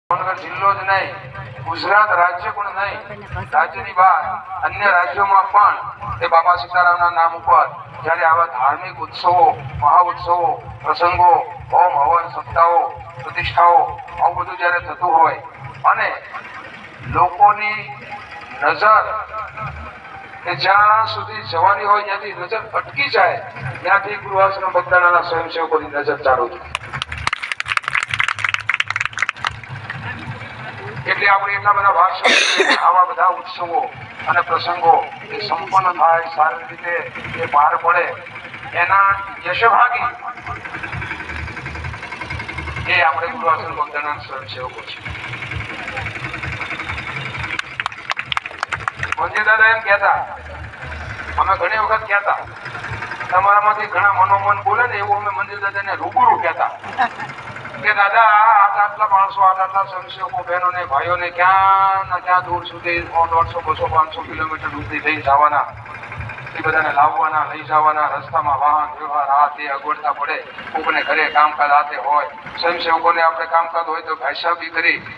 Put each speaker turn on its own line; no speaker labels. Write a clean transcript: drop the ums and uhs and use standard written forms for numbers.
ભાવનગર જિલ્લો જ નહીં, ગુજરાત રાજ્ય પણ નહીં, રાજ્યની બહાર અન્ય રાજ્યોમાં પણ એ બાબા સીતારામના નામ ઉપર જ્યારે આવા ધાર્મિક ઉત્સવો, મહાઉત્સવો, પ્રસંગો, હોમ હવન, સપ્તાહો, પ્રતિષ્ઠાઓ આવું બધું જ્યારે થતું હોય અને લોકોની નજર કે જ્યાં સુધી જવાની હોય ત્યાંથી નજર અટકી જાય, ત્યાંથી ગૃહાશ્રમ બગદાણાના સ્વયંસેવકોની નજર ચાલુ થાય. એટલે આપણે એટલા બધા ભાષણ આવા બધા ઉત્સવો અને પ્રસંગો એ સંપન્ન થાય, સારી રીતે એ પાર પડે, એના યશભાગી એ આપણે ગૃહાશ્રમ બગદાણાના સ્વયંસેવકો છે. મંદિર દાદા એમ કહેતા, અમે ઘણી વખત કહેતા, તમારામાંથી ઘણા મનોમન બોલે ને એવું અમે મંદિર દાદાને રૂબરૂ કહેતા કે દાદા આટલા માણસો, આટલા સ્વયંસેવકો બહેનોને ભાઈઓને ક્યાં દૂર સુધી 100, 200, 500 કિલોમીટર સુધી લઈ જવાના, એ બધાને લાવવાના, લઈ જવાના, રસ્તામાં વાહન વ્યવહાર આ તે અગવડતા પડે, કોકને ઘરે કામકાજ આતે હોય, સ્વયંસેવકોને આપણે કામકાજ હોય તો ભાઈસાબી કરી